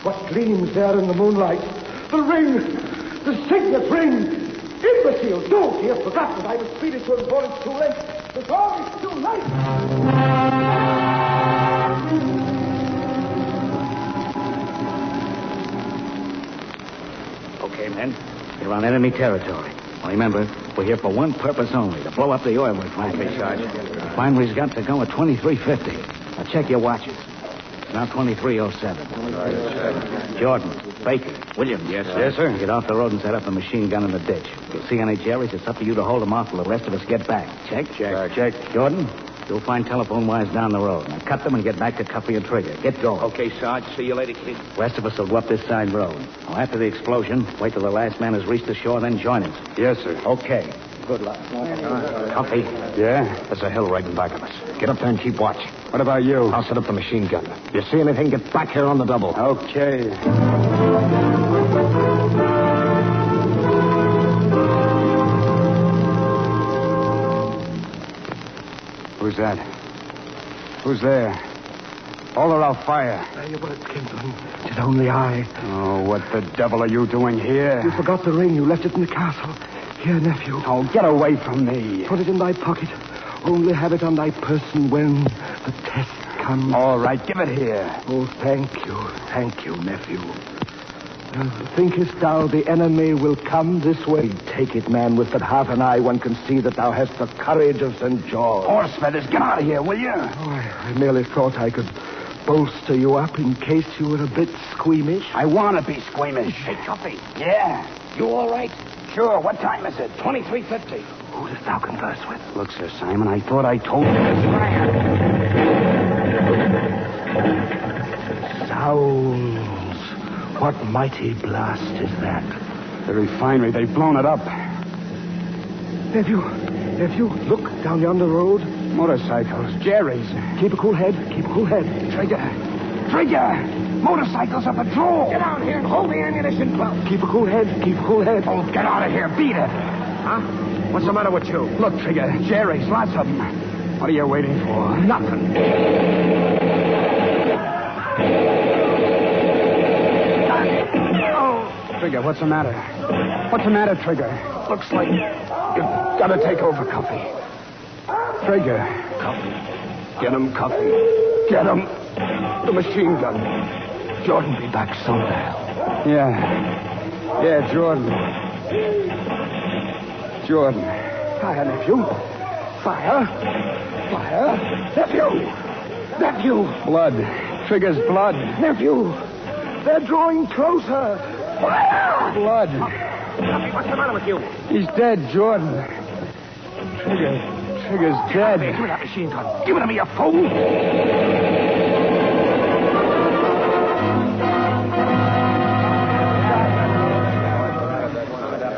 What gleams there in the moonlight? The ring! The signet ring! Imbecile! Don't! He has forgotten. I must speed it to him before it's too late. Before it's too late! Okay, men. You're on enemy territory. Well, remember, we're here for one purpose only, to blow up the oil refinery. Okay, Sergeant. The refinery's got to go at 2350. Now check your watches. It's now 2307. Jordan, Baker, Williams. Yes, sir. Yes, sir. Get off the road and set up a machine gun in the ditch. If you see any Jerry's, it's up to you to hold them off while the rest of us get back. Check? Check. Jordan, you'll find telephone wires down the road. Now cut them and get back to Cuffy and Trigger. Get going. Okay, Sarge. See you later, kid. The rest of us will go up this side road. Now, after the explosion, wait till the last man has reached the shore, then join us. Yes, sir. Okay. Good luck. Cuffy. Yeah? There's a hill right in back of us. Get up there and keep watch. What about you? I'll set up the machine gun. If you see anything, get back here on the double. Okay. Who's that? Who's there? All are out fire. There you were, Kinsman. It's only I. Oh, what the devil are you doing here? You forgot the ring. You left it in the castle. Here, nephew. Oh, get away from me. Put it in thy pocket. Only have it on thy person when the test comes. All right, give it here. Oh, thank you, nephew. Thinkest thou the enemy will come this way? Take it, man, with but half an eye one can see that thou hast the courage of St. George. Horse feathers, get out of here, will you? Oh, I merely thought I could bolster you up in case you were a bit squeamish. I want to be squeamish. Hey, Cuffy. Yeah? You all right? Sure. What time is it? 2350. Who dost thou converse with? Look, Sir Simon, I thought I told you. Sounds. What mighty blast is that? The refinery. They've blown it up. Nephew, look down yonder road. Motorcycles. Jerry's. Keep a cool head. Trigger! Motorcycles are patrol! Get out here and hold the ammunition belt. Keep a cool head. Oh, get out of here. Beat it. Huh? What's the matter with you? Look, Trigger. Jerry's. Lots of them. What are you waiting for? Nothing. Oh. Trigger, what's the matter? What's the matter, Trigger? Looks like you've got to take over, Cuffy. Trigger. Cuffy. Get him, Cuffy. Get him. The machine gun. Jordan be back soon, Dale. Yeah, Jordan. Fire, nephew. Fire. Nephew. Blood. Trigger's blood. Nephew. They're drawing closer. Fire. Blood. What's the matter with you? He's dead, Jordan. Trigger's dead. Give me that machine gun. Give it to me, you fool.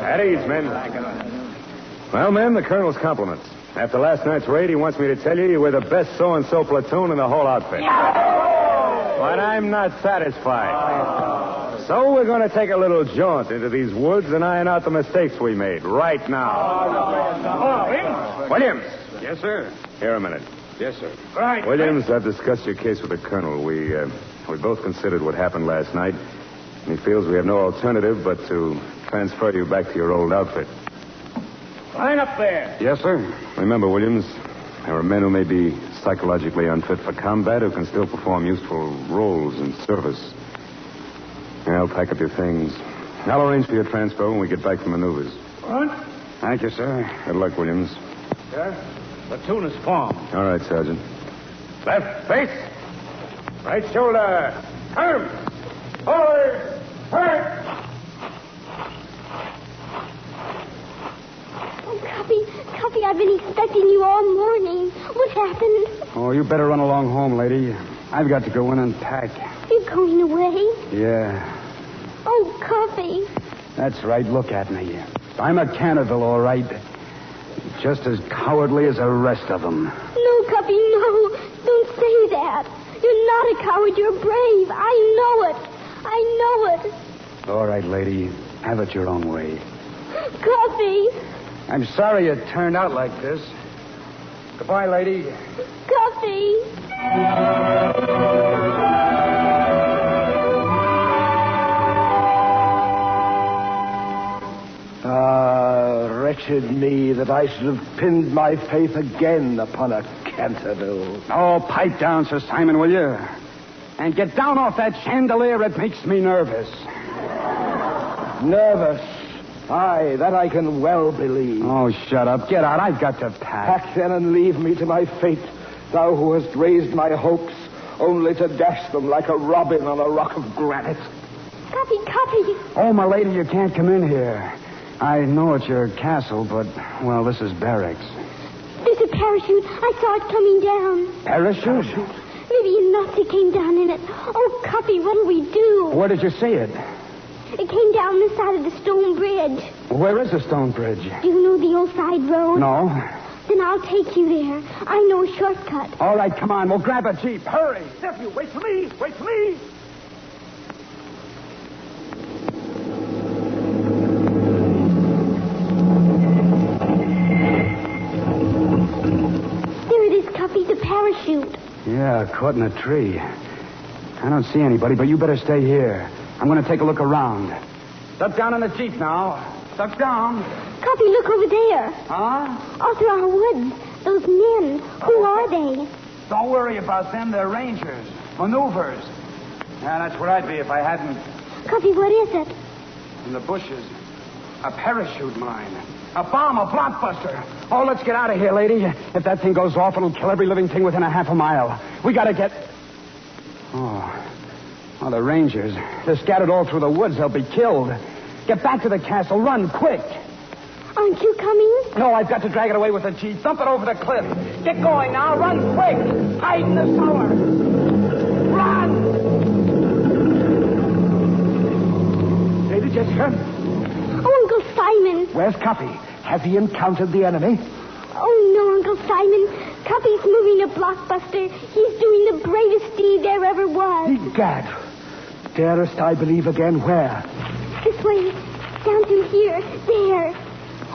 At ease, men. Well, men, the Colonel's compliments. After last night's raid, he wants me to tell you we're the best so-and-so platoon in the whole outfit. But I'm not satisfied. So we're going to take a little jaunt into these woods and iron out the mistakes we made right now. Williams. Yes, sir. Here a minute. Yes, sir. Right. Williams, I've discussed your case with the Colonel. We both considered what happened last night, and he feels we have no alternative but to transfer you back to your old outfit. Line up there. Yes, sir. Remember, Williams, there are men who may be psychologically unfit for combat who can still perform useful roles in service. I'll pack up your things. I'll arrange for your transfer when we get back from maneuvers. What? Thank you, sir. Good luck, Williams. Sir, platoon is formed. All right, Sergeant. Left face. Right shoulder. Arm. Forward. Hurt. Oh, Cuffy, I've been expecting Oh, you better run along home, lady. I've got to go in and pack. You're going away? Yeah. Oh, Cuffy. That's right. Look at me. I'm a Canterville, all right. Just as cowardly as the rest of them. No, Cuffy, no. Don't say that. You're not a coward. You're brave. I know it. I know it. All right, lady. Have it your own way. Cuffy. I'm sorry it turned out like this. Goodbye, lady. Cuffy. Wretched me that I should have pinned my faith again upon a Canterville. Oh, pipe down, Sir Simon, will you? And get down off that chandelier. It makes me nervous. Nervous? Aye, that I can well believe. Oh, shut up. Get out. I've got to pack. Pack then and leave me to my fate, thou who hast raised my hopes, only to dash them like a robin on a rock of granite. Cuffy, Cuffy. Oh, my lady, you can't come in here. I know it's your castle, but, well, this is barracks. There's a parachute. I saw it coming down. Parachute? Maybe a Nazi came down in it. Oh, Cuffy, what'll we do? Where did you see it? It came down the side of the stone bridge. Where is the stone bridge? Do you know the old side road? No. Then I'll take you there. I know a shortcut. All right, come on. We'll grab a jeep. Hurry. Nephew, wait for me. Wait for me. There it is, Cuffy, the parachute. Yeah, caught in a tree. I don't see anybody, but you better stay here. I'm going to take a look around. Duck down in the jeep now. Duck down. Cuffy, look over there. Huh? All through our woods. Those men. Who are they? Don't worry about them. They're rangers. Maneuvers. Yeah, that's where I'd be if I hadn't. Cuffy, what is it? In the bushes. A parachute mine. A bomb, a blockbuster. Oh, let's get out of here, lady. If that thing goes off, it'll kill every living thing within a half a mile. We gotta get... Oh, the rangers. They're scattered all through the woods. They'll be killed. Get back to the castle. Run, quick. Aren't you coming? No, I've got to drag it away with a jeep. Dump it over the cliff. Get going now. Run, quick. Hide in the cellar. Run! Lady Jessica? Oh, Uncle Simon. Where's Cuffy? Has he encountered the enemy? Oh, no, Uncle Simon. Cuffy's moving a blockbuster. He's doing the bravest deed there ever was. Egad. Darest I believe again where? This way. Down through here. There.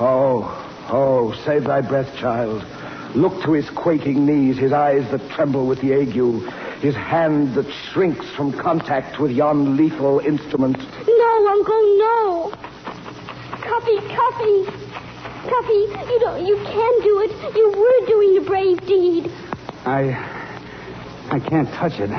Oh, save thy breath, child. Look to his quaking knees, his eyes that tremble with the ague, his hand that shrinks from contact with yon lethal instrument. No, Uncle, no. Cuffy. Cuffy, you can do it. You were doing a brave deed. I can't touch it.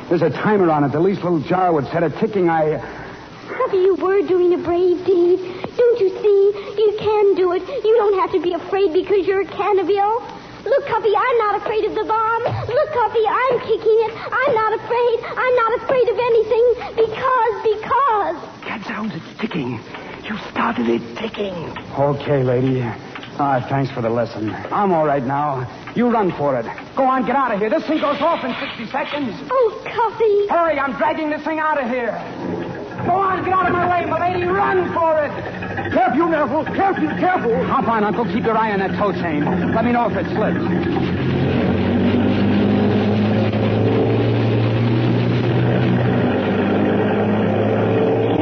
There's a timer on it. The least little jar would set it ticking. Cuffy, you were doing a brave deed. Don't you see? You can do it. You don't have to be afraid because you're a Canterville. Look, Cuffy, I'm not afraid of the bomb. Look, Cuffy, I'm kicking it. I'm not afraid. I'm not afraid of anything because... That sounds it's ticking. You started it ticking. Okay, lady. Thanks for the lesson. I'm all right now. You run for it. Go on, get out of here. This thing goes off in 60 seconds. Oh, Cuffy. Hurry, I'm dragging this thing out of here. Go on, get out of my way, my lady. Run for it. Careful, Neville. Careful. Hop on, Uncle. Keep your eye on that tow chain. Let me know if it slips.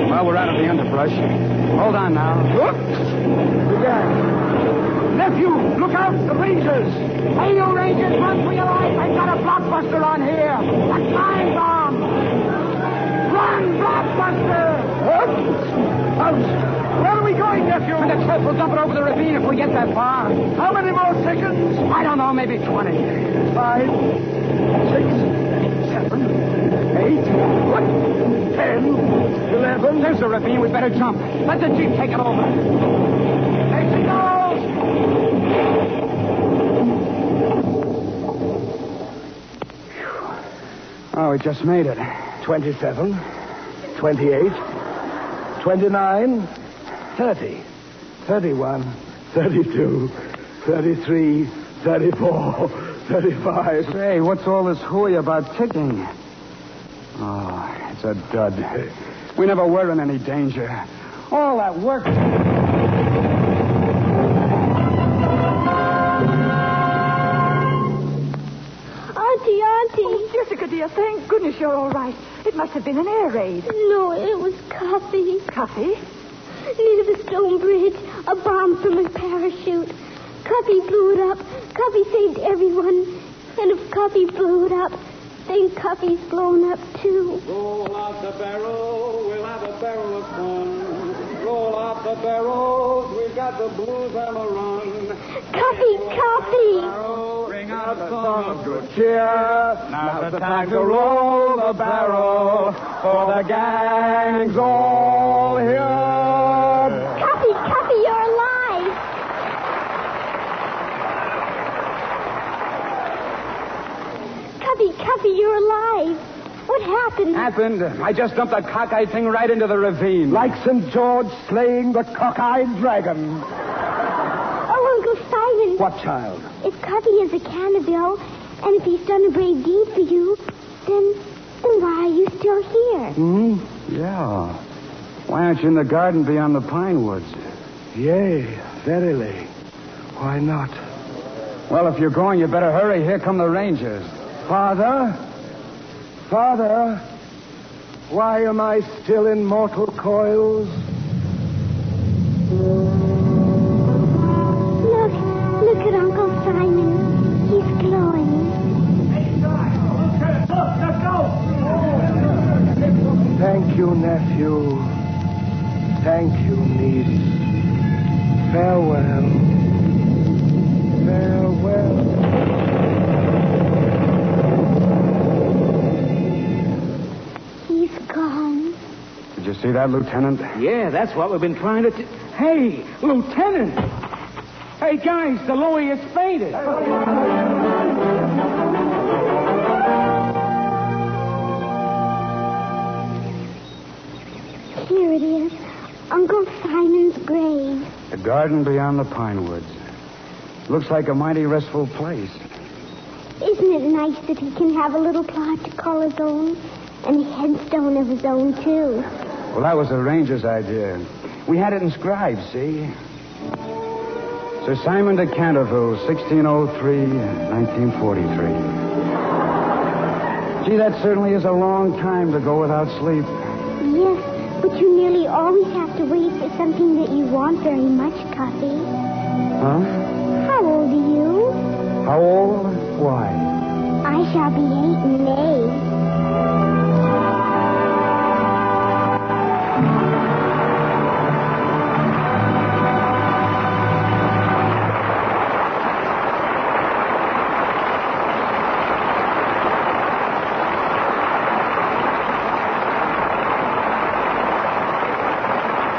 Well, we're out of the underbrush. Hold on now. Look. Nephew, look out. The Rangers. Hey, you Rangers, run for your life. I've got a blockbuster on here. A time bomb. Run, blockbuster. Where are we going, nephew? To the cliff. We'll dump it over the ravine if we get that far. How many more seconds? I don't know, maybe 20. 5, 6, 7, 8, 10, 11. There's the ravine. We better jump. Let the jeep take it over. There she goes. Oh, we just made it. 27, 28, 29, 30, 31, 32, 33, 34, 35. Say, what's all this hooey about ticking? Oh, it's a dud. We never were in any danger. All that work... Auntie. Oh, Jessica, dear, thank goodness you're all right. It must have been an air raid. No, it was Cuffy. Cuffy? Near the stone bridge, a bomb from a parachute. Cuffy blew it up. Cuffy saved everyone. And if Cuffy blew it up, then Cuffy's blown up, too. Roll out the barrel, we'll have a barrel of fun. Roll out the barrels, we've got the blues on the run. Cuffy! Bring out the song of good cheer. Now's the time to roll the barrel, for the gang's all here. Cuffy, you're alive! Cuffy, you're alive. What happened? I just dumped that cockeyed thing right into the ravine. Like St. George slaying the cockeyed dragon. Oh, Uncle Simon. What, child? If Cuffy is a Canterville, and if he's done a brave deed for you, then why are you still here? Yeah. Why aren't you in the garden beyond the pine woods? Yea, verily. Why not? Well, if you're going, you better hurry. Here come the Rangers. Father, why am I still in mortal coils? Look at Uncle Simon. He's glowing. Thank you, nephew. Thank you, niece. Farewell. He's gone. Did you see that, Lieutenant? Yeah, that's what we've been trying to... Hey, Lieutenant! Hey, guys, the Louie has fainted. Here it is. Uncle Simon's grave. The garden beyond the pine woods. Looks like a mighty restful place. Isn't it nice that he can have a little plot to call his own? And a headstone of his own, too. Well, that was the Ranger's idea. We had it inscribed, see? Sir Simon de Canterville, 1603, 1943. Gee, that certainly is a long time to go without sleep. Yes, but you nearly always have to wait for something that you want very much, Cuffy. Huh? How old are you? How old? Why? I shall be 8 in May.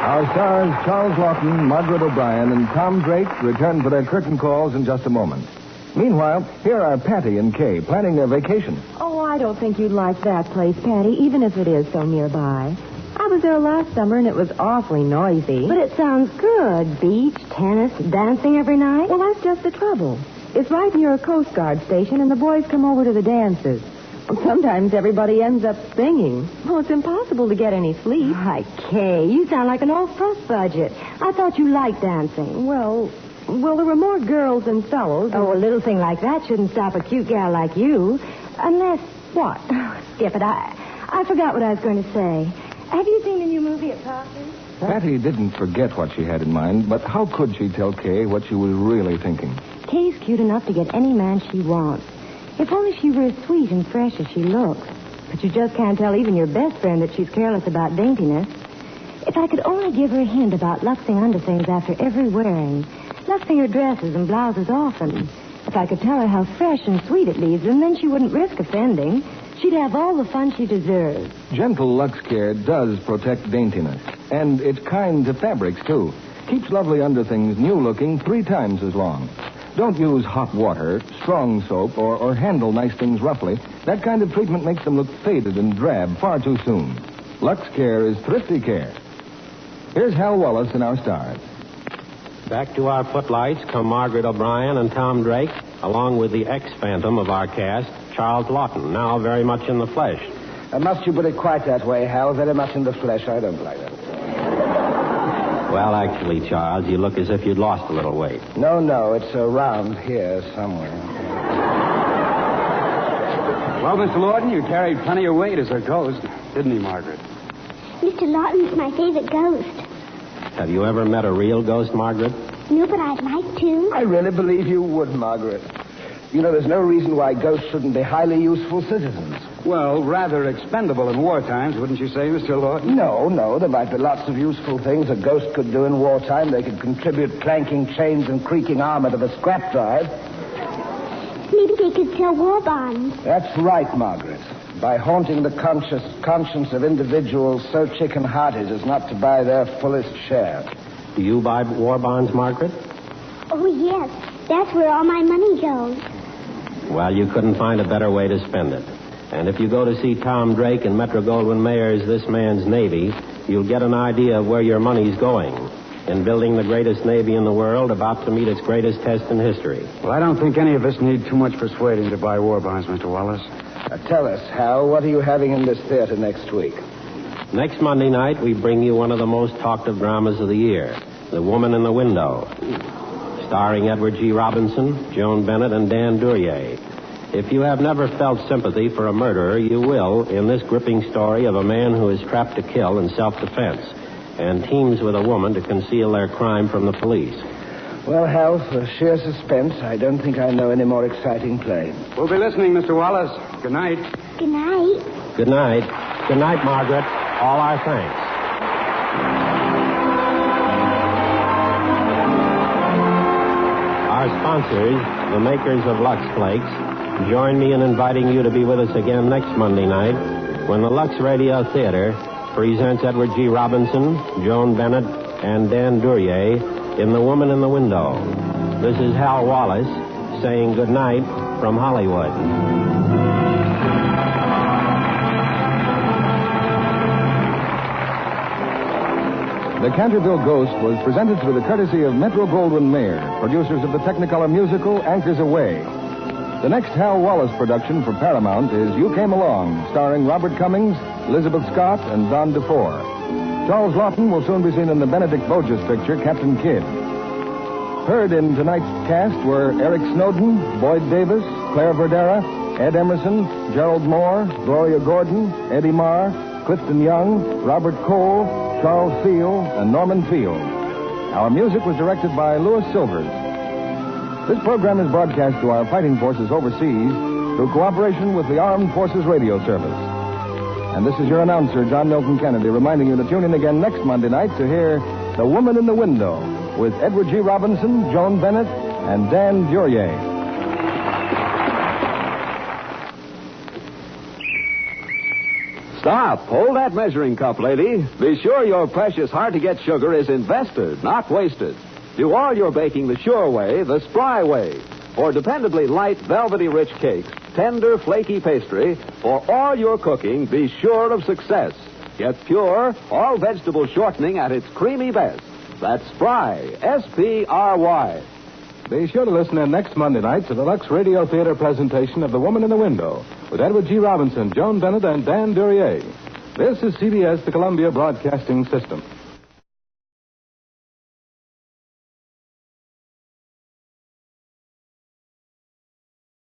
Our stars, Charles Lawton, Margaret O'Brien, and Tom Drake, return for their curtain calls in just a moment. Meanwhile, here are Patty and Kay planning their vacation. Oh, I don't think you'd like that place, Patty, even if it is so nearby. I was there last summer, and it was awfully noisy. But it sounds good. Beach, tennis, dancing every night. Well, that's just the trouble. It's right near a Coast Guard station, and the boys come over to the dances. Well, sometimes everybody ends up singing. Well, it's impossible to get any sleep. Hi, Kay, you sound like an old fuss budget. I thought you liked dancing. Well, there were more girls than fellows. Oh, a little thing like that shouldn't stop a cute gal like you. Unless, what? Skip it. I forgot what I was going to say. Have you seen the new movie at Parsons? Patty didn't forget what she had in mind, but how could she tell Kay what she was really thinking? Kay's cute enough to get any man she wants. If only she were as sweet and fresh as she looks. But you just can't tell even your best friend that she's careless about daintiness. If I could only give her a hint about luxing underthings after every wearing, luxing her dresses and blouses often. If I could tell her how fresh and sweet it leaves her, and then she wouldn't risk offending. She'd have all the fun she deserves. Gentle Lux Care does protect daintiness, and it's kind to fabrics, too. Keeps lovely underthings new-looking 3 times as long. Don't use hot water, strong soap, or handle nice things roughly. That kind of treatment makes them look faded and drab far too soon. Lux Care is thrifty care. Here's Hal Wallace and our stars. Back to our footlights come Margaret O'Brien and Tom Drake along with the ex-phantom of our cast, Charles Lawton, now very much in the flesh. Must you put it quite that way, Hal? Very much in the flesh. I don't like that. Well, actually, Charles, you look as if you'd lost a little weight. No, it's around here somewhere. Well, Mr. Lawton, you carried plenty of weight as a ghost, didn't he, Margaret? Mr. Lawton's my favorite ghost. Have you ever met a real ghost, Margaret? No, but I'd like to. I really believe you would, Margaret. You know, there's no reason why ghosts shouldn't be highly useful citizens. Well, rather expendable in war times, wouldn't you say, Mr. Lawton? No. There might be lots of useful things a ghost could do in wartime. They could contribute clanking chains and creaking armor to the scrap drive. Maybe they could sell war bonds. That's right, Margaret. By haunting the conscience of individuals so chicken-hearted as not to buy their fullest share. Do you buy war bonds, Margaret? Oh, yes. That's where all my money goes. Well, you couldn't find a better way to spend it. And if you go to see Tom Drake and Metro-Goldwyn-Mayer's This Man's Navy, you'll get an idea of where your money's going in building the greatest Navy in the world, about to meet its greatest test in history. Well, I don't think any of us need too much persuading to buy war bonds, Mr. Wallace. Tell us, Hal, what are you having in this theater next week? Next Monday night, we bring you one of the most talked-of dramas of the year, The Woman in the Window, starring Edward G. Robinson, Joan Bennett, and Dan Duryea. If you have never felt sympathy for a murderer, you will in this gripping story of a man who is trapped to kill in self-defense and teams with a woman to conceal their crime from the police. Well, Hal, for sheer suspense, I don't think I know any more exciting play. We'll be listening, Mr. Wallace. Good night. Good night. Good night. Good night, Margaret. All our thanks. Our sponsors, the makers of Lux Flakes, join me in inviting you to be with us again next Monday night when the Lux Radio Theater presents Edward G. Robinson, Joan Bennett, and Dan Duryea in The Woman in the Window. This is Hal Wallace saying good night from Hollywood. The Canterville Ghost was presented through the courtesy of Metro-Goldwyn-Mayer, producers of the Technicolor musical Anchors Aweigh. The next Hal Wallace production for Paramount is You Came Along, starring Robert Cummings, Elizabeth Scott, and Don DeFore. Charles Lawton will soon be seen in the Benedict Voges picture, Captain Kidd. Heard in tonight's cast were Eric Snowden, Boyd Davis, Claire Verdera, Ed Emerson, Gerald Moore, Gloria Gordon, Eddie Marr, Clifton Young, Robert Cole, Charles Seal, and Norman Field. Our music was directed by Louis Silvers. This program is broadcast to our fighting forces overseas through cooperation with the Armed Forces Radio Service. And this is your announcer, John Milton Kennedy, reminding you to tune in again next Monday night to hear The Woman in the Window with Edward G. Robinson, Joan Bennett, and Dan Duryea. Stop. Hold that measuring cup, lady. Be sure your precious hard-to-get sugar is invested, not wasted. Do all your baking the sure way, the spry way. For dependably light, velvety-rich cakes, tender, flaky pastry, for all your cooking, be sure of success. Get pure, all-vegetable shortening at its creamy best. That's Spry, S-P-R-Y. Be sure to listen in next Monday night to the Lux Radio Theater presentation of The Woman in the Window with Edward G. Robinson, Joan Bennett, and Dan Duryea. This is CBS, the Columbia Broadcasting System.